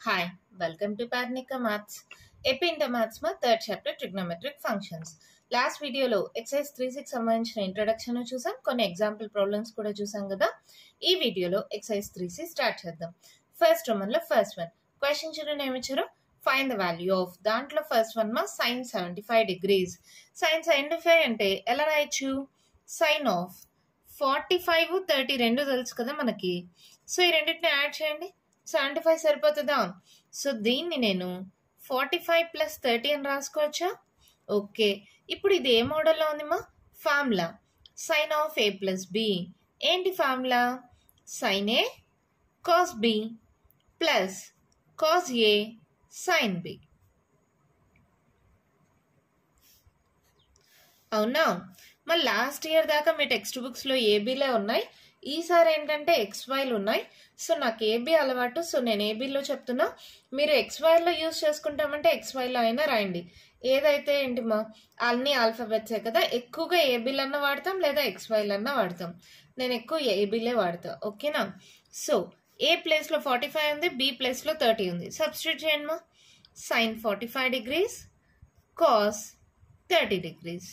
Hi, welcome to Parnika Maths. AP Inter Maths ma third chapter trigonometric functions. Last video lo exercise 3-6 సంబంధించిన introduction చూసాం, కొన్ని example problems కూడా చూసాం కదా. ఈ వీడియోలో ఎక్సర్సైజ్ 3C స్టార్ట్ చేద్దాం. ఫస్ట్ రోమన్ లో ఫస్ట్ వన్ క్వశ్చన్ చూడండి, ఏమి ఇచ్చారు? ఫైండ్ ద వాల్యూ ఆఫ్, దాంట్లో ఫస్ట్ వన్ మా sin 75 degrees. sin 75 అంటే ఎలా రాయొచ్చు? sin ఆఫ్ 45 30 రెండు తెలుసు కదా మనకి. సో ఈ రెండింటిని యాడ్ చేయండి, 75 సరిపోతుందా? సో దీన్ని నేను 45 ప్లస్ 30 అని రాసుకోవచ్చా? ఓకే, ఇప్పుడు ఇది ఏ మోడల్లో ఉంది మా? Formula sine of A plus B. ఏంటి formula? Sine A cos B plus cos A sine B. అవునా? మరి లాస్ట్ ఇయర్ దాకా మీ టెక్స్ట్ బుక్స్లో ఏబీలే ఉన్నాయి, ఈసారి ఏంటంటే ఎక్స్వైలు ఉన్నాయి. సో నాకు ఏబీ అలవాటు, సో నేను ఏబీలో చెప్తున్నా. మీరు ఎక్స్వైలో యూజ్ చేసుకుంటామంటే ఎక్స్వైలో అయినా రాయండి. ఏదైతే ఏంటి మా అన్ని ఆల్ఫాబెట్సే కదా, ఎక్కువగా ఏబీలు అన్నా వాడతాం లేదా ఎక్స్వైలు అన్నా వాడతాం. నేను ఎక్కువ ఏబీలే వాడతా, ఓకేనా? సో ఏ ప్లేస్లో 45 ఉంది, బి ప్లేస్లో 30 ఉంది. సబ్స్టిట్యూట్ చేయండి మా. Sine 45 degrees cos 30 degrees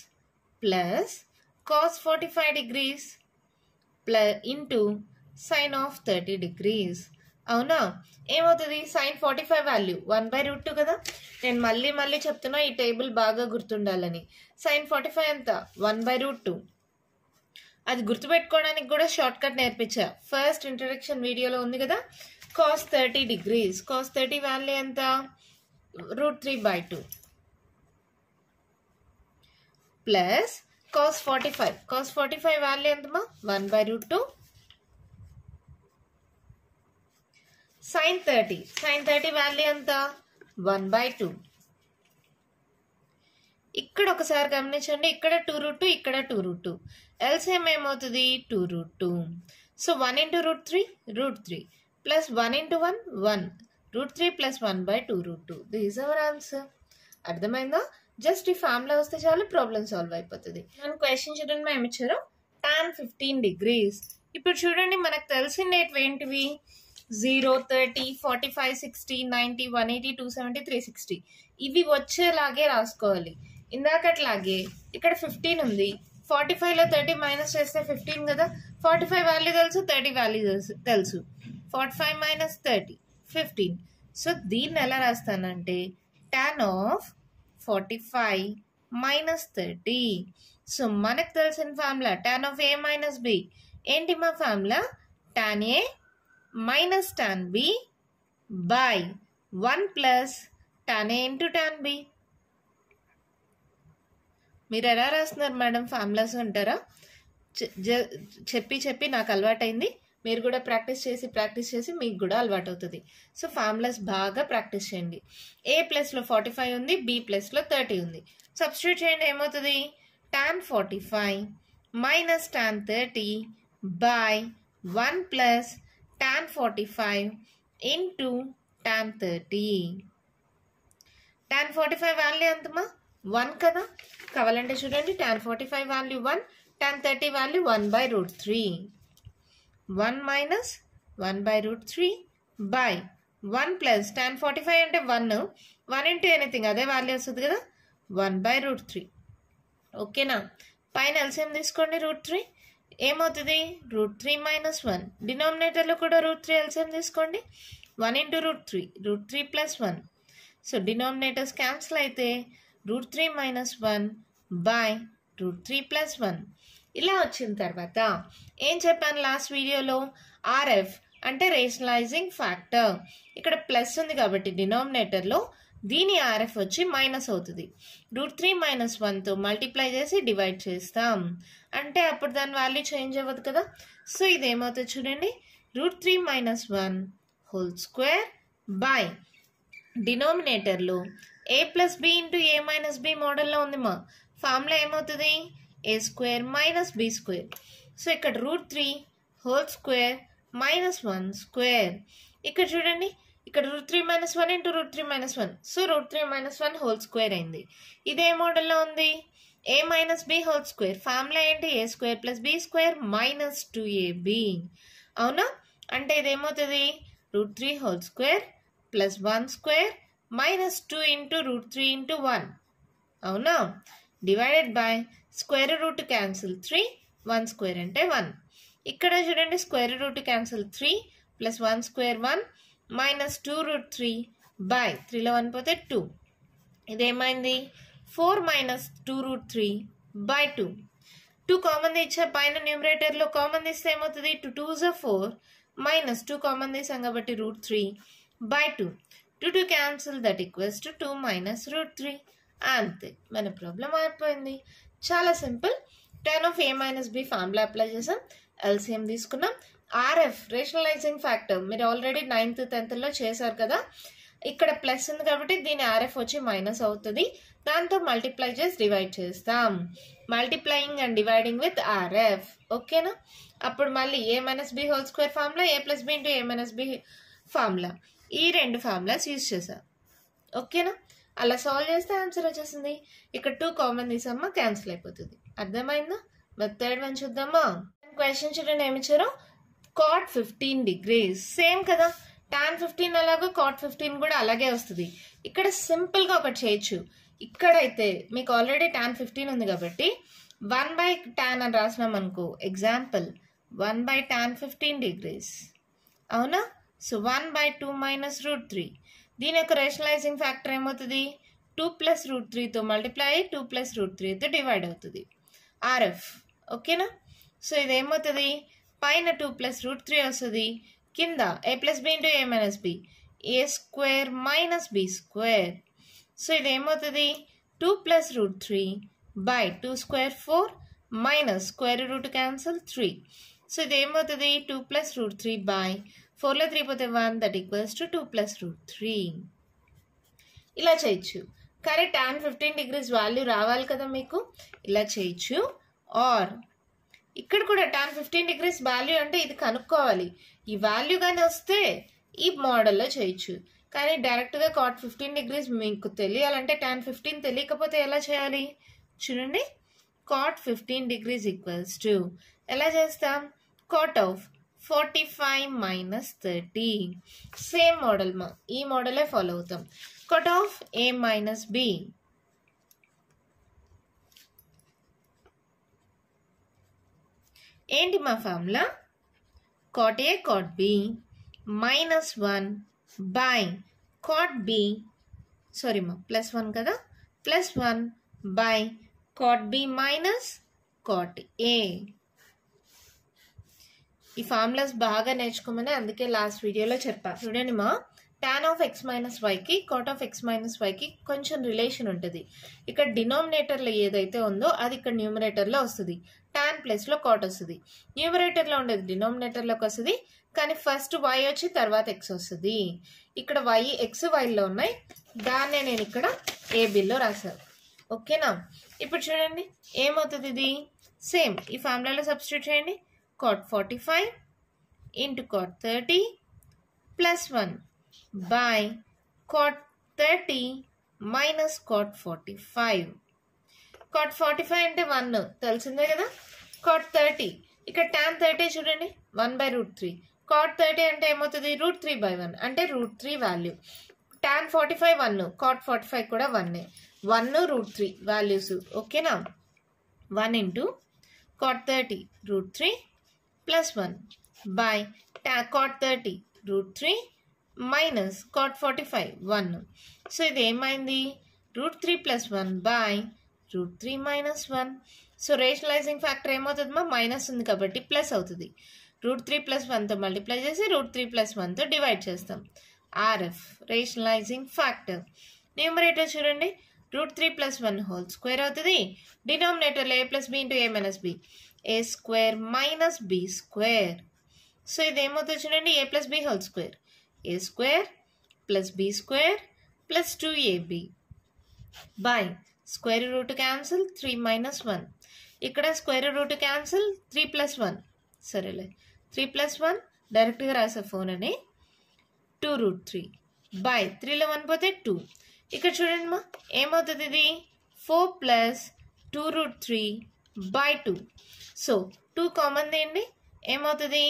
plus cos 45 degrees plus into sine of 30 degrees. అవునా? ఏమవుతుంది? సైన్ 45 వాల్యూ 1/√2 కదా. నేను మళ్ళీ చెప్తున్నా, ఈ టేబుల్ బాగా గుర్తుండాలని. సైన్ 45 ఎంత? 1/√2. అది గుర్తుపెట్టుకోవడానికి కూడా షార్ట్ కట్ నేర్పించా, ఫస్ట్ ఇంట్రడక్షన్ వీడియోలో ఉంది కదా. కాస్ 30 degrees, కాస్ 30 వాల్యూ ఎంత? √3/2 ప్లస్ కాస్ 45 వాల్యూ ఎంతమా? 1/√2 సైన్ 30 వాల్యూ ఎంత? 1/2. ఇక్కడ ఒకసారి గమనించండి, ఇక్కడ 2√2, ఇక్కడ 2√2. ఎల్సిఎం ఏమవుతుంది? 2√2. So 1 into √3 plus 1 into 1 1. √3 plus 1/2√2. This our answer. అర్థమైందా? జస్ట్ ఈ ఫార్ములా వస్తే చాలు, ప్రాబ్లం సాల్వ్ అయిపోతుంది. నేను క్వశ్చన్ చూడండి, మేము ఇచ్చారు tan 15 degrees. ఇప్పుడు చూడండి, మనకు తెలిసినవి ఏంటివి? 0, 30, 45, 60, 90, 180, 270, 360. ఇవి వచ్చేలాగే రాసుకోవాలి. ఇందాకట్లాగే ఇక్కడ 15 ఉంది, 45లో 30 మైనస్ చేస్తే 15 కదా. 45 వాల్యూ తెలుసు, 30 వాల్యూ తెలుసు. 45 మైనస్ 30 15. సో దీన్ని ఎలా రాస్తానంటే tan ఆఫ్ 45 మైనస్ 30. సో మనకు తెలిసిన formula tan of A minus B. ఏంటి మా formula? tan A minus tan B by 1 plus tan A into tan B. మీరు ఎలా రాస్తున్నారు మేడం ఫార్ములాస్ అంటారా? చెప్పి నాకు అలవాటైంది. మీరు కూడా ప్రాక్టీస్ చేసి మీకు కూడా అలవాటు అవుతుంది. సో ఫార్ములాస్ బాగా ప్రాక్టీస్ చేయండి. ఏ ప్లస్లో 45 ఉంది, బి ప్లస్లో 30 ఉంది. సబ్స్టిట్యూట్ చేయండి, ఏమవుతుంది? tan 45 minus tan 30 by 1 plus tan 45 into tan 30. tan 45 value ఎంతమా? 1 కదా. కావాలంటే చూడండి, tan 45 value 1, tan 30 value 1/√3. 1 minus 1/√3 by 1 plus tan 45 అంటే 1 ఇంటూ ఎనీథింగ్ అదే వాల్యూ వస్తుంది కదా, 1/√3. ఓకేనా? పైన ఎల్సిఎం తీసుకోండి, √3 ఏమవుతుంది? √3 మైనస్ 1. డినామినేటర్లో కూడా √3 ఎల్సిఎం తీసుకోండి. 1 into √3 plus 1. So denominators cancel అయితే √3 మైనస్ 1 బై √3 ప్లస్ 1. ఇలా వచ్చిన తర్వాత ఏం చెప్పాను లాస్ట్ వీడియోలో? ఆర్ఎఫ్ అంటే రేషనలైజింగ్ ఫ్యాక్టర్. ఇక్కడ ప్లస్ ఉంది కాబట్టి డినామినేటర్లో దీని ఆర్ఎఫ్ వచ్చి మైనస్ అవుతుంది. √3 మైనస్ 1తో మల్టిప్లై చేసి డివైడ్ చేస్తాం అంటే అప్పుడు దాని వాల్యూ చేంజ్ అవ్వదు కదా. సో ఇదేమవుతుంది చూడండి, √3 మైనస్ 1 హోల్ స్క్వేర్ బై డినామినేటర్లో A plus B into A minus B మోడల్లో ఉంది మా. ఫార్ములా ఏమవుతుంది? A square minus B square. So ఇక్కడ √3 హోల్ స్క్వేర్ మైనస్ 1 స్క్వేర్. ఇక్కడ చూడండి, ఇక్కడ √3 minus 1 into √3 minus 1. So √3 minus 1 whole square అయింది. ఇదే మోడల్లో ఉంది, A minus B whole square. Formula ఏంటి? A square plus B square minus 2ab. అవునా? అంటే ఇదేమవుతుంది? √3 whole square plus 1 square minus 2 into root 3 into 1 అవునా, divided by square root cancel 3 1 square అంటే 1. ఇక్కడ చూడండి square root cancel 3 plus 1 square 1 minus 2 route 3 by 3లో 1 పోతే 2. ఇదేమైంది 4 minus 2 route 3 by 2. 2 common తీసా పైన న్యూమరేటర్లో కామన్ తీస్తే ఏమవుతుంది 2 2s are 4 మైనస్ 2 కామన్ తీసాం కాబట్టి root 3 by 2. 2 2 cancel that equals to 2 minus root 3. అంతే, మన ప్రాబ్లం అయిపోయింది. చాలా simple. tan of a minus B formula apply చేసాం, ఎల్సిఎం తీసుకున్నాం. ఆర్ఎఫ్ రేషనలైజింగ్ ఫ్యాక్టర్ మీరు ఆల్రెడీ 9th 10thలో చేశారు కదా, ఇక్కడ ప్లస్ ఉంది కాబట్టి దీని ఆర్ఎఫ్ వచ్చి మైనస్ అవుతుంది. దాంతో మల్టిప్లై చేసి డివైడ్ చేస్తాం. Multiplying and dividing with RF. ఓకేనా, అప్పుడు మళ్ళీ A minus B whole square formula, A plus B into A minus B formula, ఈ రెండు ఫార్ములాస్ యూజ్ చేసాం. ఓకేనా, అలా సాల్వ్ చేస్తే ఆన్సర్ వచ్చేసింది. ఇక్కడ 2 కామన్ తీసామా క్యాన్సిల్ అయిపోతుంది. అర్థమైందా? మరి థర్డ్ వన్ చూద్దామా. క్వశ్చన్ చూడండి ఏమి ఇచ్చారో, cot 15 degrees సేమ్ కదా, tan 15 అలాగే cot 15 కూడా అలాగే వస్తుంది. ఇక్కడ సింపుల్గా ఒకటి చేయొచ్చు. ఇక్కడైతే మీకు ఆల్రెడీ tan 15 ఉంది కాబట్టి 1/tan అని రాసినాం అనుకో, ఎగ్జాంపుల్ 1/tan 15 degrees అవునా. So 1/2 minus root 3. దీని యొక్క రేషనలైజింగ్ ఫ్యాక్టర్ ఏమవుతుంది 2 ప్లస్ రూట్ 3తో మల్టిప్లై అయ్యి 2 ప్లస్ రూట్ 3తో డివైడ్ అవుతుంది ఆర్ఎఫ్. ఓకేనా, సో ఇదేమవుతుంది పైన 2 ప్లస్ రూట్ 3 వస్తుంది, కింద A plus B into A minus B, A square minus B square. So ఇదేమవుతుంది 2 plus root 3 by 2 square 4 minus square root cancel 3. So ఇదేమవుతుంది 2 ప్లస్ రూట్ 3 బై 4లో 3 పోతే 1 that equals to 2 plus root 3. ఇలా చేయొచ్చు. కానీ tan 15 degrees value రావాలి కదా మీకు, ఇలా చేయొచ్చు. ఆర్ ఇక్కడ కూడా tan 15 degrees వాల్యూ అంటే ఇది కనుక్కోవాలి. ఈ వాల్యూ కానీ వస్తే ఈ మోడల్లో చేయొచ్చు. కానీ డైరెక్ట్గా cot 15 degrees మీకు తెలియాలంటే tan 15 తెలియకపోతే ఎలా చేయాలి చూడండి. cot 15 degrees ఈక్వల్స్ టు ఎలా చేస్తాం, cot of 45 minus 30. Same model ఈ మోడలే ఫాలో అవుతాం. cot of a minus B, ఏంటి మా formula, cot a cot b minus 1 by cot b, sorry మా ప్లస్ 1 కదా, plus 1 by cot b minus cot a. ఈ ఫార్ములాస్ బాగా నేర్చుకోమని అందుకే లాస్ట్ వీడియోలో చెప్పా. చూడండి మా tan ఆఫ్ x మైనస్ వైకి cot ఆఫ్ x మైనస్ వైకి కొంచెం రిలేషన్ ఉంటుంది. ఇక్కడ డినామినేటర్లో ఏదైతే ఉందో అది ఇక్కడ న్యూమరేటర్లో వస్తుంది. tan ప్లేస్లో cot వస్తుంది. న్యూమరేటర్లో ఉండేది డినామినేటర్లోకి వస్తుంది, కానీ ఫస్ట్ y వచ్చి తర్వాత x వస్తుంది. ఇక్కడ x వైలో ఉన్నాయి, దాన్నే నేను ఇక్కడ ఏబిలో రాశాను. ఓకేనా, ఇప్పుడు చూడండి ఏమవుతుంది, ఇది సేమ్ ఈ ఫార్ములాలో సబ్స్టిట్యూట్ చేయండి. cot 45 into cot 30 plus 1 by cot 30 minus cot 45. cot 45 అంటే 1 తెలిసిందే కదా. cot 30 ఇక్కడ tan 30 చూడండి 1/√3. cot 30 అంటే ఏమవుతుంది √3/1 అంటే √3 వాల్యూ. tan 45 1, cot 45 కూడా 1, 1 √3 వాల్యూస్. ఓకేనా, 1 into cot 30 √3 plus 1 by cot 30 √3 minus cot 45 1. So ఇది ఏమైంది √3 plus 1 by √3 minus 1. So rationalising factor ఏమవుతుంది మా మైనస్ ఉంది కాబట్టి ప్లస్ అవుతుంది. √3 ప్లస్ 1తో మల్టిప్లై చేసి √3 ప్లస్ 1తో డివైడ్ చేస్తాం. RF rationalising factor. న్యూమరేటర్ చూడండి √3 ప్లస్ 1 హోల్ స్క్వేర్ అవుతుంది. డినామినేటర్లో A plus B into A minus B, A square minus B square. So ఇదేమవుతుంది చూడండి A plus B whole square, A square plus B square plus 2ab by square root cancel 3 minus 1. ఇక్కడ square root cancel 3 plus 1, సరేలే 3 plus 1 డైరెక్ట్గా రాసే phone అని 2√3 by 3లో 1 పోతే 2. ఇక్కడ చూడండి మా ఏమవుతుంది, ఇది 4 ప్లస్ 2√3 బై 2. సో 2 కామన్ తీయండి, ఏమవుతుంది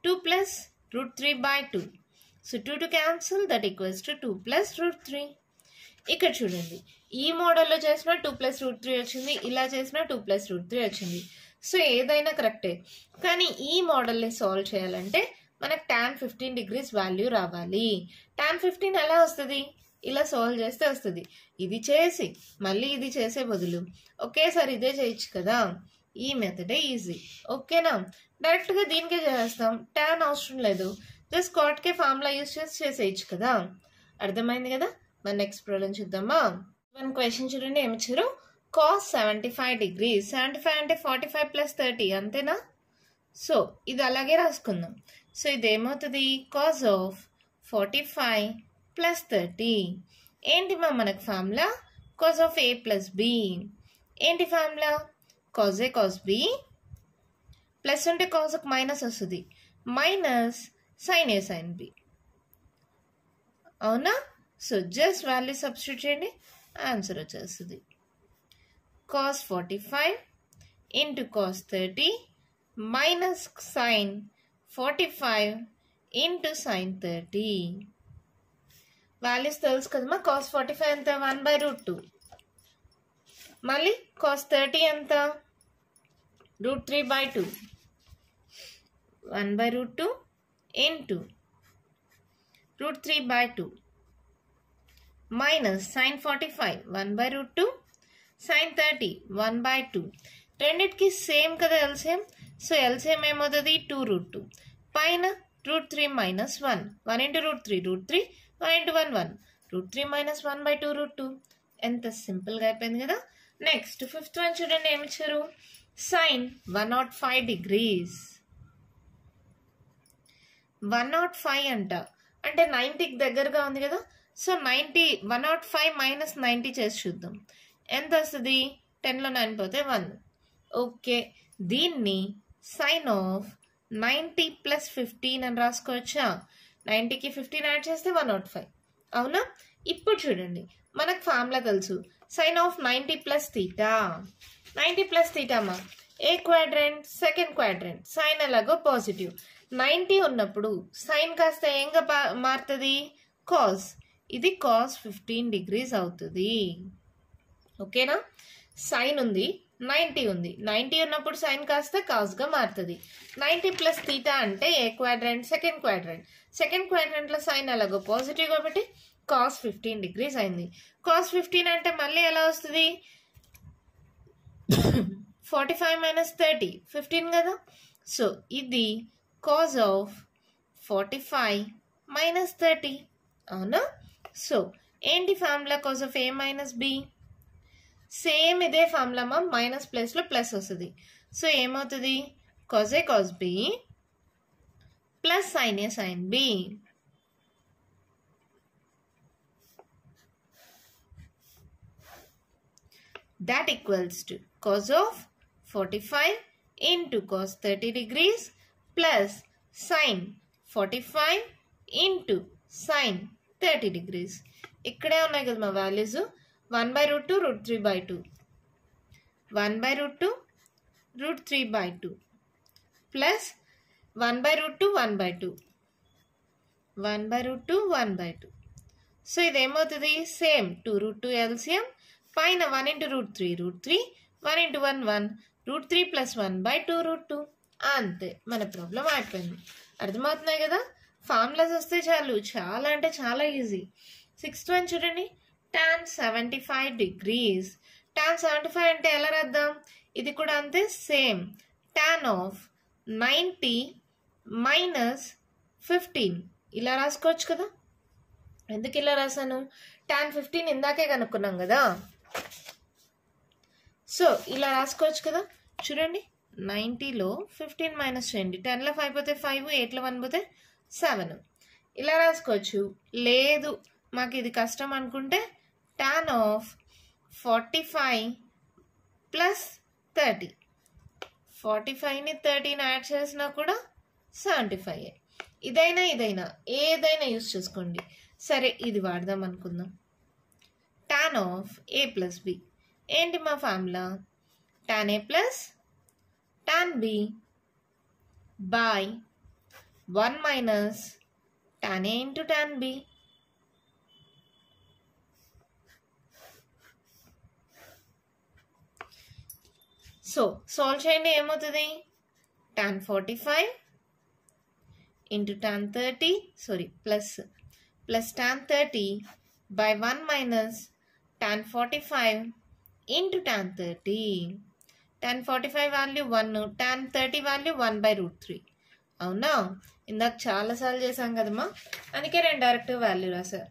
2 plus √3 by 2. So 2 to cancel, that equals to 2 plus root 3. ఇక్కడ చూడండి, ఈ మోడల్లో చేసిన 2 plus root 3 వచ్చింది, ఇలా చేసిన 2 plus root 3 వచ్చింది. సో ఏదైనా కరెక్టే, కానీ ఈ మోడల్ని సాల్వ్ చేయాలంటే మనకు tan 15 degrees వాల్యూ రావాలి. tan 15 ఎలా వస్తుంది? ఇలా సాల్వ్ చేస్తే వస్తుంది. ఇది చేసి మళ్ళీ ఇది చేసే బదులు ఒకేసారి ఇదే చేయొచ్చు కదా. ఈ మెథడే ఈజీ. ఓకేనా? డైరెక్ట్గా దీనికే చేసేస్తాం, tan అవసరం లేదు. జస్ట్ కాట్కే ఫార్ములా యూజ్ చేసి చేసేయచ్చు కదా. అర్థమైంది కదా? మన నెక్స్ట్ ప్రాబ్లం చూద్దామా. వన్ క్వశ్చన్ చూడండి, ఏమి ఇచ్చారు? cos 75 degrees. 75 అంటే 45 plus 30 అంతేనా? సో ఇది అలాగే రాసుకుందాం. సో ఇదేమవుతుంది? cos of 45 plus 30. ఏంటి మా మనకు formula? cos of a plus b. ఏంటి formula? cos a cos b plus ఉంటే cos ఒక మైనస్ వస్తుంది, minus sin a sin b. అవునా? సో జస్ట్ వాల్యూ సబ్స్టిట్యూట్ చేయండి, ఆన్సర్ వచ్చేస్తుంది. cos 45 into cos 30 minus sin 45 into sin 30. Values తెలుసు కదమ్మా. cos 45 ఎంత? 1/√2. మళ్ళీ cos 30 ఎంత? √3/2. 1/√2 into √3/2 minus sin 45 1/√2 sin 30 1/2. రెండిటికి సేమ్ కదా ఎల్సిఎం. సో ఎల్సిఎం ఏమవుతుంది? 2√2 పైన √3 minus 1. 1 into √3 √3, 1 into 1 1. √3 minus 1/2 √2. ఎంత సింపుల్గా అయిపోయింది కదా. నెక్స్ట్ ఫిఫ్త్ వన్ చూడండి, ఏమి ఇచ్చారు? sin 105 degrees. 105 అంట, అంటే 90కి దగ్గరగా ఉంది కదా. సో 105 minus 90 చేసి చూద్దాం. ఎంత వస్తుంది? 10లో 9 పోతే 1. ఓకే, దీన్ని సైన్ ఆఫ్ 90 plus 15 అని రాసుకోవచ్చా? 90కి 15 యాడ్ చేస్తే 105. అవునా? ఇప్పుడు చూడండి, మనకు ఫార్ములా తెలుసు, sine of 90 plus theta. 90 plus theta మా ఏ క్వాడ్రెంట్? Second quadrant. సైన్ ఎలాగో పాజిటివ్. 90 ఉన్నప్పుడు సైన్ కాస్త ఏంగా మారుతుంది? కాస్. ఇది cos 15 degrees అవుతుంది. ఓకేనా? సైన్ ఉంది, 90 ఉంది. 90 ఉన్నప్పుడు సైన్ కాస్త కాస్గా మారుతుంది. 90 plus theta అంటే ఏ క్వాడ్రెంట్? Second quadrant. సెకండ్ క్వాడ్రెంట్లో సైన్ ఎలాగో పాజిటివ్ కాబట్టి cos 15 degrees అయింది. cos 15 అంటే మళ్ళీ ఎలా వస్తుంది? 45 minus 30 15 కదా. సో ఇది cos of 45 minus 30. అవునా? సో ఏంటి formula? cos of a minus b. Same ఇదే ఫార్ములా మా, మైనస్ ప్లేస్లో ప్లస్ వస్తుంది. సో ఏమవుతుంది? cos a cos b plus sin a sin b. That equals to cos of 45 into cos 30 degrees plus sin 45 into sin 30 degrees. ఇక్కడే ఉన్నాయి కదా మా values. 1/√2 √3/2, 1/√2 √3/2 ప్లస్ 1/√2 1/2, 1/√2 1/2. సో ఇదేమవుతుంది? సేమ్ 2√2 ఎల్సిఎం పైన 1 into √3 √3, 1 into 1 1, √3 plus 1/2 √2. అంతే, మన ప్రాబ్లం అయిపోయింది. అర్థమవుతున్నాయి కదా. ఫార్ములాస్ వస్తే చాలు, చాలా అంటే చాలా ఈజీ. సిక్స్త్ వన్ చూడండి, tan 75 degrees. tan 75 అంటే ఎలా రాద్దాం? ఇది కూడా అంతే, సేమ్ tan of 90 minus 15 ఇలా రాసుకోవచ్చు కదా. ఎందుకు ఇలా రాశాను? tan 15 ఇందాకే కనుక్కున్నాం కదా. సో ఇలా రాసుకోవచ్చు కదా. చూడండి, 90లో 15 మైనస్ చేయండి. 10లో 5 పోతే 5, 8లో 1 పోతే 7. ఇలా రాసుకోవచ్చు. లేదు మాకు ఇది కష్టం అనుకుంటే tan of 45 plus 30. 45ని 30ని యాడ్ చేసినా కూడా 75. ఇదైనా ఏదైనా యూజ్ చేసుకోండి. సరే ఇది వాడదాం అనుకుందాం. tan of a plus b. ఏంటి మా formula? tan a plus tan b by 1 minus tan A into tan B. So solve చేయండి, ఏమవుతుంది? tan 45 into tan 30 plus tan 30 by 1 minus tan 45 into tan 30. tan 45 value 1, tan 30 value 1 by root 3. అవునా? ఇందాక చాలాసార్లు చేసాం కదమ్మా, అందుకే నేను direct value రాశారు.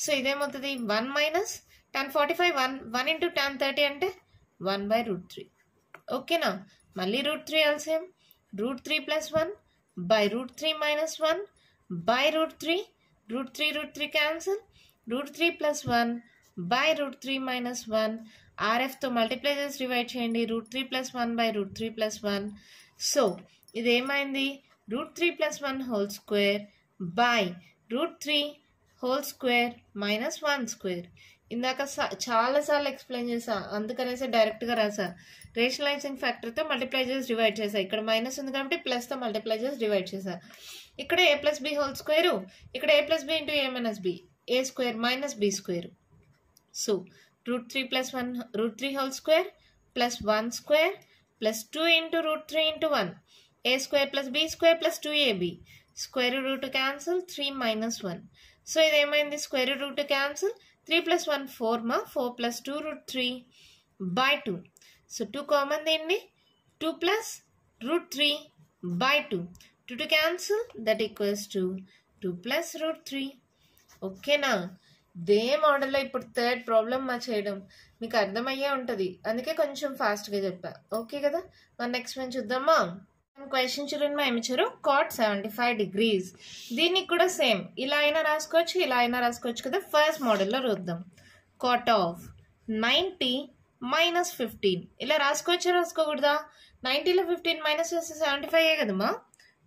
So ఇదేమవుతుంది? 1 minus tan 45 1 into tan 30 అంటే 1 by root 3. ఓకేనా? మళ్ళీ root 3 LCM, root 3 plus 1 by root 3 minus 1 by root 3, root 3 cancel, root 3 plus 1 by root 3 minus 1, RFతో multiply చేసి డివైడ్ చేయండి, root 3 plus 1 by root 3 plus 1. So ఇది ఏమైంది? root 3 plus 1 whole square by root 3 whole square minus 1 square. ఇందాక చాలాసార్లు explain చేసా, అందుకనేసి డైరెక్ట్గా రాసా. రేషనలైజింగ్ ఫ్యాక్టర్తో మల్టిప్లై చేసి డివైడ్ చేసా. ఇక్కడ మైనస్ ఉంది కాబట్టి ప్లస్తో మల్టిప్లై చేసి డివైడ్ చేసా. ఇక్కడ a plus B whole square, ఇక్కడ a plus B into a minus B, a square minus B square. So root 3 plus 1 root 3 whole square plus 1 square plus 2 into root 3 into 1, a square plus b square plus 2ab. Square root cancel, 3 minus 1. So ఇది ఏమైంది? Square root cancel, 3 plus 1 4 మా, 4 plus 2 root 3 by 2. So 2 common తీయండి, 2 plus root 3 by 2. 2 to cancel, that equals to 2 plus root 3. ఓకేనా? ఇదే మోడల్లో ఇప్పుడు third problem మా చేయడం మీకు అర్థమయ్యే ఉంటుంది, అందుకే కొంచెం ఫాస్ట్గా చెప్పా. ఓకే కదా? మన నెక్స్ట్ వన్ చూద్దామా? క్వశ్చన్ చూడండి, మా ఏమిచ్చారు? cot 75 degrees. దీనికి కూడా సేమ్ ఇలా అయినా రాసుకోవచ్చు, ఇలా అయినా రాసుకోవచ్చు కదా. ఫస్ట్ మోడల్లో చూద్దాం. cot ఆఫ్ 90 minus 15 ఇలా రాసుకోవచ్చు, రాసుకోకూడదా? 90లో 15 మైనస్ చేస్తే 75 కదమ్మా.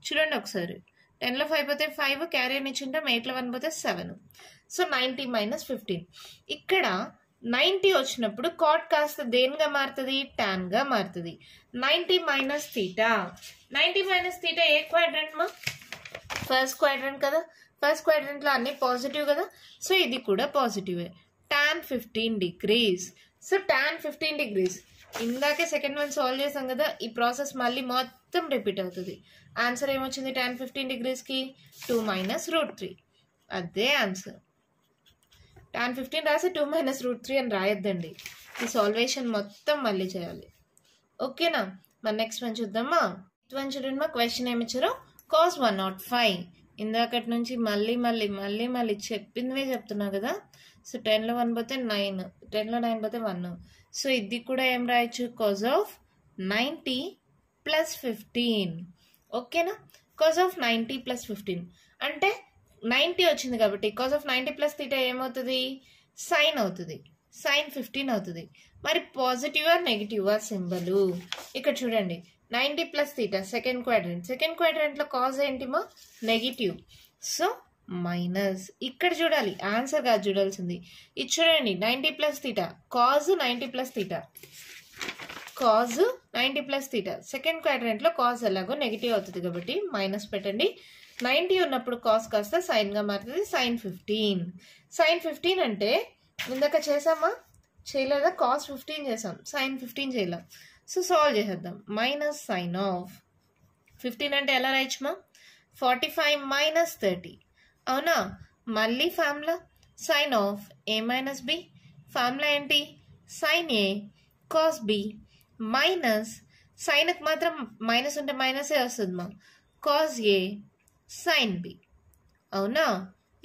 చూడండి ఒకసారి, 10లో 5 పోతే 5, క్యారీ అని ఇచ్చింటాం, 8లో 1 పోతే 7. So 90 minus 15. ఇక్కడ 90 వచ్చినప్పుడు కాట్ కాస్త దేనిగా మారుతుంది? tan గా మారుతుంది. 90 minus theta. 90 minus theta ఏ క్వాడ్రంట్ మా? ఫస్ట్ క్వాడ్రంట్ కదా. ఫస్ట్ క్వాడ్రంట్లో అన్ని పాజిటివ్ కదా, సో ఇది కూడా పాజిటివే. tan 15 degrees. So tan 15 degrees ఇందాకే సెకండ్ వన్ సాల్వ్ చేసాం కదా, ఈ ప్రాసెస్ మళ్ళీ మొత్తం రిపీట్ అవుతుంది. ఆన్సర్ ఏమొచ్చింది? tan 15 degreesకి 2 minus root 3. అదే ఆన్సర్. tan 15 రాసి 2 minus root 3 అని రాయొద్దండి, ఈ సాల్వేషన్ మొత్తం మళ్ళీ చేయాలి. ఓకేనా? మన నెక్స్ట్ వన్ చూద్దామా? వన్ చూడండి, మా క్వశ్చన్ ఏమి ఇచ్చారో, cos 105. ఇందాకటి నుంచి మళ్ళీ మళ్ళీ మళ్ళీ మళ్ళీ చెప్పిందివే చెప్తున్నా కదా. సో 10లో 1 పోతే 9, 10లో 9 పోతే 1. సో ఇది కూడా ఏం రాయొచ్చు? cos of 90 plus 15. ఓకేనా? cos ఆఫ్ 90 plus 15 అంటే 90 వచ్చింది కాబట్టి cos ఆఫ్ 90 plus theta ఏమవుతుంది? సైన్ అవుతుంది, సైన్ 15 అవుతుంది. మరి పాజిటివా నెగిటివా సింబల్? ఇక్కడ చూడండి, 90 plus theta second quadrant, second క్వాడ్రంట్లో కాజ్ ఏంటిమో? నెగిటివ్. So minus. ఇక్కడ చూడాలి, ఆన్సర్ కాదు చూడాల్సింది. ఇది చూడండి, 90 plus theta, cos 90 plus theta, cos 90 plus theta. Second క్వాడ్రంట్లో కాజ్ ఎలాగో నెగిటివ్ అవుతుంది కాబట్టి మైనస్ పెట్టండి. 90 ఉన్నప్పుడు కాస్ కాస్త సైన్గా మారుతుంది, సైన్ 15. సైన్ 15 అంటే ఇందాక చేసామా? చేయలేదా? కాస్ 15 చేసాం, సైన్ 15 చేయలేం. సో సాల్వ్ చేసేద్దాం. మైనస్ సైన్ ఆఫ్ 15 అంటే ఎలా రాయొచ్చుమా? 45 minus 30. అవునా? మళ్ళీ formula sine of A minus B. Formula ఏంటి? Sine A cos B minus, సైన్కి మాత్రం మైనస్ ఉంటే మైనసే వస్తుంది మా, కాస్ ఏ సైన్ బి. అవునా?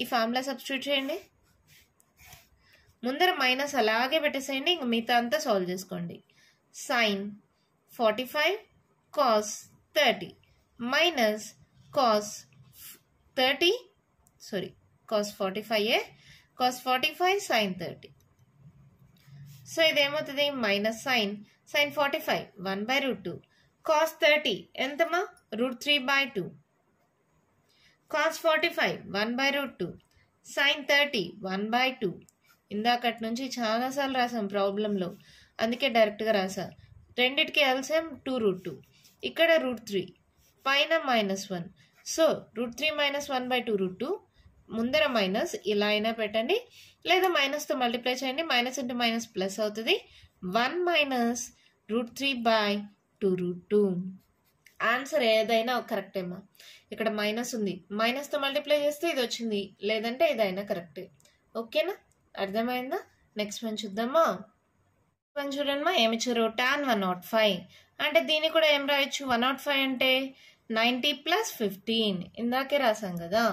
ఈ ఫార్ములా సబ్స్టిట్యూట్ చేయండి. ముందర మైనస్ అలాగే పెట్టేసేయండి, ఇంక మిగతా అంతా సాల్వ్ చేసుకోండి. Sine 45 cos 30 minus cos 30, sorry cos 45 cos 45 sine 30. So ఇదేమవుతుంది? మైనస్ సైన్ 45 1/√2 కాస్ 30 ఎంతమా? √3 by 2 cos 45 1/√2 sin 30 1/2. ఇందాకటి నుంచి చాలాసార్లు రాసాం ప్రాబ్లంలో, అందుకే డైరెక్ట్గా రాసా. రెండిటికి ఎల్సిఎం 2√2, ఇక్కడ √3, పైన -1. సో √3 - 1/2 √2, ముందర మైనస్ ఇలా అయినా పెట్టండి, లేదా మైనస్తో మల్టిప్లై చేయండి. మైనస్ ఇంటూ మైనస్ ప్లస్ అవుతుంది. 1 మైనస్ √3/2√2. ఆన్సర్ ఏదైనా కరెక్టేమా. ఇక్కడ మైనస్ ఉంది, మైనస్తో మల్టిప్లై చేస్తే ఇది వచ్చింది, లేదంటే ఏదైనా కరెక్టే. ఓకేనా, అర్థమైందా? నెక్స్ట్ వన్ చూద్దామా. వన్ చూడండి, ఏమి ఇచ్చారు? tan 105 అంటే దీన్ని కూడా ఏం రాయొచ్చు? 105 అంటే 90 + 15 ఇందాకే రాసాం కదా,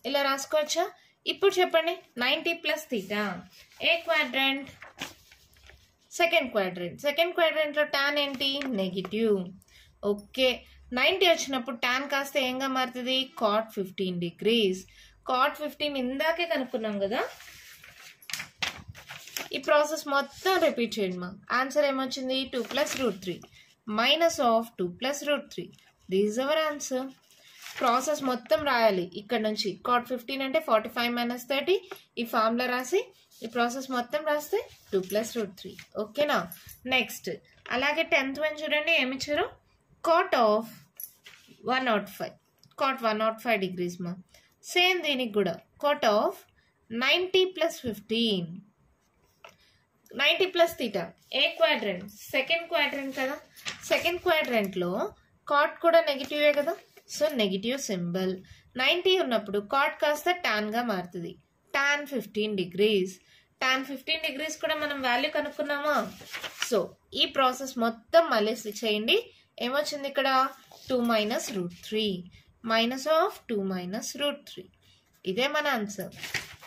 ఇలా రాసుకోవచ్చా? ఇప్పుడు చెప్పండి, 90 + θ ఏ క్వాడ్రంట్? సెకండ్ క్వాడ్రంట్లో tan ఏంటి? నెగిటివ్. ఓకే, 90 వచ్చినప్పుడు tan కాస్త ఏంగా మారుతుంది? cot 15 degrees. cot 15 ఇందాకే కనుక్కున్నాం కదా. ఈ ప్రాసెస్ మొత్తం రిపీట్ చేయండి మా. ఆన్సర్ ఏమొచ్చింది? 2 + √3 -2 + √3. This is our answer. Process మొత్తం రాయాలి ఇక్కడ నుంచి. cot 15 అంటే 45 - 30. ఈ ఫార్ములా రాసి ఈ ప్రాసెస్ మొత్తం రాస్తే 2 + √3. ఓకేనా. నెక్స్ట్ అలాగే 10th వన్ చూడండి, ఏమి ఇచ్చారు? cot 105. cot 105 degrees మా. సేమ్ దీనికి కూడా cot 90 + 15. 90 + θ ఏ క్వాడ్రంట్? సెకండ్ క్వాడ్రంట్ కదా. సెకండ్ క్వాడ్రంట్లో cot కూడా నెగిటివే కదా, సో నెగిటివ్ సింబల్. 90 ఉన్నప్పుడు cot కాస్త టాన్గా మారుతుంది. tan 15 degrees. tan 15 degrees కూడా మనం వాల్యూ కనుక్కున్నామా. సో ఈ ప్రాసెస్ మొత్తం మళ్ళీ చేయండి. ఏమొచ్చింది ఇక్కడ? 2 - √3 -2 - √3. ఇదే మన ఆన్సర్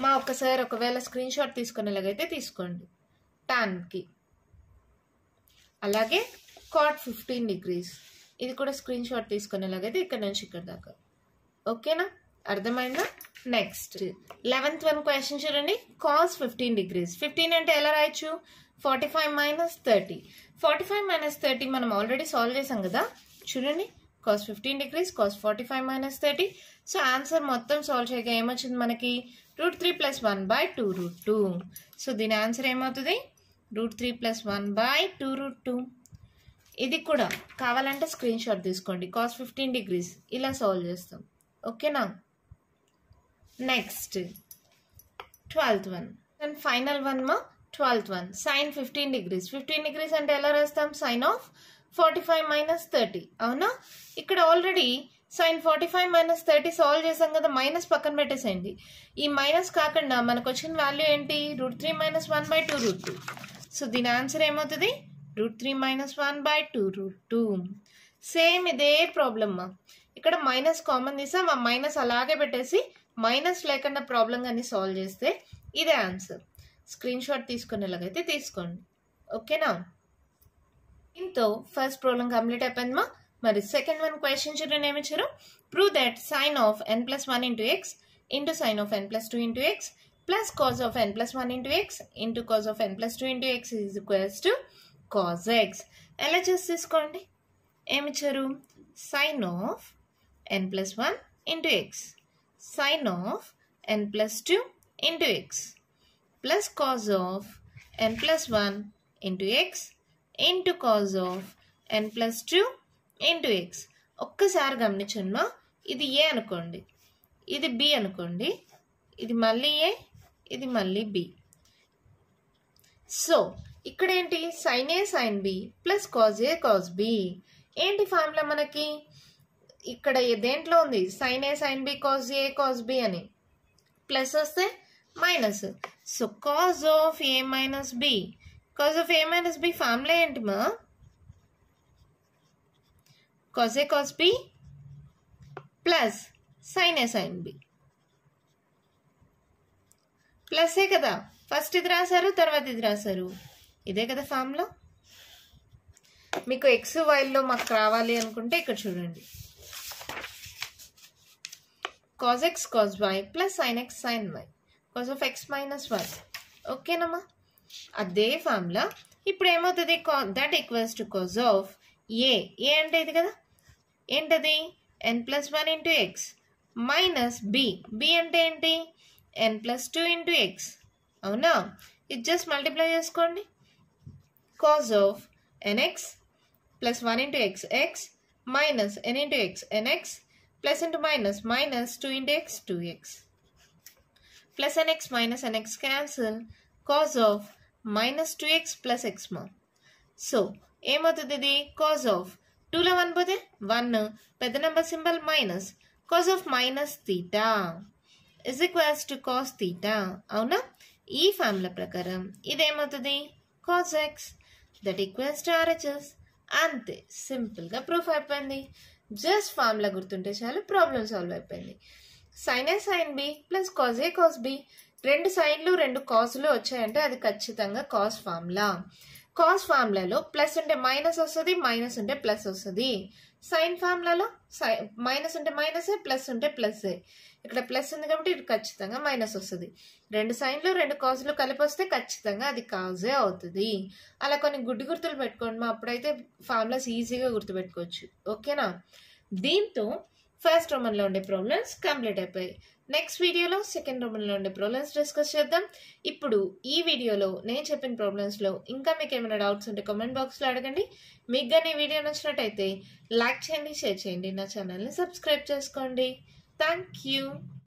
మా. ఒక్కసారి ఒకవేళ స్క్రీన్ షాట్ తీసుకునేలాగైతే తీసుకోండి టాన్కి. అలాగే cot 15 degrees ఇది కూడా స్క్రీన్ షాట్ తీసుకునేలాగైతే ఇక్కడ నుంచి ఇక్కడ దాకా. ఓకేనా, అర్థమైందా? నెక్స్ట్ 11th వన్ క్వశ్చన్ చూడండి, cos 15 degrees. 15 అంటే ఎలా రాయొచ్చు? 45 - 30. 45 - 30 మనం ఆల్రెడీ సాల్వ్ చేసాం కదా. చూడండి, cos 15 degrees, cos 45 - 30. So answer మొత్తం సాల్వ్ చేయగా ఏమొచ్చింది మనకి? √3 + 1/2√2. సో దీని ఆన్సర్ ఏమవుతుంది? √3 + 1/2√2. ఇది కూడా కావాలంటే స్క్రీన్ షాట్ తీసుకోండి. cos 15 degrees ఇలా సాల్వ్ చేస్తాం. ఓకేనా. Next 12th one and final one మా. 12th one sin 15 degrees. 15 degrees అంటే ఎలా రాస్తాం? sin of 45 - 30. అవునా, ఇక్కడ ఆల్రెడీ sin 45 - 30 సాల్వ్ చేసాం కదా. మైనస్ పక్కన పెట్టేసేయండి. ఈ మైనస్ కాకుండా మనకు వచ్చిన వాల్యూ ఏంటి? √3 - 1/2√2. సో దీని ఆన్సర్ ఏమవుతుంది? √3 - 1/2√2. సేమ్ ఇదే ప్రాబ్లమ్ మా. ఇక్కడ మైనస్ కామన్ తీసాం, ఆ మైనస్ అలాగే పెట్టేసి మైనస్ లేకుండా ప్రాబ్లం కానీ సాల్వ్ చేస్తే ఇదే ఆన్సర్. స్క్రీన్ షాట్ తీసుకునేలాగైతే తీసుకోండి. ఓకేనా. దీంతో ఫస్ట్ ప్రాబ్లం కంప్లీట్ అయిపోయింది మా. మరి సెకండ్ వన్ క్వశ్చన్ చూడండి, ఏమి ఇచ్చారు? Prove that sin of n + 1 × x into sin of n + 2 × x plus cos of n + 1 × x into cos of n + 2 × x is equals to cos x. ఎలా చేసి తీసుకోండి? ఏమి ఇచ్చారు? sin of n + 1 × x, sin of n + 2 × x plus cos of n + 1 × x into cos of n + 2 × x. ఒక్కసారి గమనించండి మా. ఇది ఏ అనుకోండి, ఇది బి అనుకోండి, ఇది మళ్ళీ ఏ, ఇది మళ్ళీ బి. సో ఇక్కడ ఏంటి? sin a sin b plus cos a cos b. ఏంటి ఫార్ములా మనకి? ఇక్కడ దేంట్లో ఉంది? sin a sin b cos a cos b అని. ప్లస్ వస్తే minus. So cos of a - b. cos of a - b formula ఏంటి మా? cos a cos b plus sin a sin b. Plus A కదా, first ఇది రాశారు, తర్వాత ఇది రాశారు. ఇదే కదా ఫార్ములా. మీకు ఎక్స్ వైలో మాకు రావాలి అనుకుంటే ఇక్కడ చూడండి, cos x cos y plus sin x sin y cos of x - y. ఓకేనమ్మా, అదే ఫార్ములా. ఇప్పుడు ఏమవుతుంది? That equals to cos of a. ఏ అంటే ఇది కదా, ఏంటది? n + 1 × x minus b. b అంటే ఏంటి? n + 2 × x. అవునా, ఇది జస్ట్ మల్టిప్లై చేసుకోండి. cos of nx plus 1 × x x minus n × x nx plus into minus minus 2 × x 2x. Plus nx minus nx cancel, cos of minus 2x plus x more. So ఏమవుతుంది ఇది? Cos of 2లో 1 పోతే 1, పెద్ద number symbol minus, cos of minus theta is equals to cos theta. అవునా? ఈ formula ప్రకారం ఇదేమవుతుంది? Cos X that equals to RHS. అంతే, సింపుల్గా ప్రూఫ్ అయిపోయింది. జస్ట్ ఫార్ములా గుర్తుంటే చాలు, ప్రాబ్లం సాల్వ్ అయిపోయింది. Sine A sine B plus cos A cos B, 2 సైన్లు 2 కాజులు వచ్చాయంటే అది ఖచ్చితంగా కాజ్ ఫార్ములా. కాజ్ ఫార్ములాలో ప్లస్ ఉంటే మైనస్ వస్తుంది, మైనస్ ఉంటే ప్లస్ వస్తుంది. సైన్ ఫార్ములాలో మైనస్ ఉంటే మైనసే, ప్లస్ ఉంటే ప్లస్సే. ఇక్కడ ప్లస్ ఉంది కాబట్టి ఇది ఖచ్చితంగా మైనస్ వస్తుంది. 2 సైన్లు 2 కాజులు కలిపి వస్తే ఖచ్చితంగా అది కాజే అవుతుంది. అలా కొన్ని గుడ్డి గుర్తులు పెట్టుకోండి, మా అప్పుడైతే ఫార్ములాస్ ఈజీగా గుర్తుపెట్టుకోవచ్చు. ఓకేనా? దీంతో ఫస్ట్ రోమన్లో ఉండే ప్రాబ్లమ్స్ కంప్లీట్ అయిపోయాయి. నెక్స్ట్ వీడియోలో సెకండ్ రోమన్లో ఉండే ప్రాబ్లమ్స్ డిస్కస్ చేద్దాం. ఇప్పుడు ఈ వీడియోలో నేను చెప్పిన ప్రాబ్లమ్స్లో ఇంకా మీకు ఏమైనా డౌట్స్ ఉంటే కామెంట్ బాక్స్లో అడగండి. మీకు కానీ ఈ వీడియో నచ్చినట్టయితే లైక్ చేయండి, షేర్ చేయండి, నా ఛానల్ని సబ్స్క్రైబ్ చేసుకోండి. Thank you.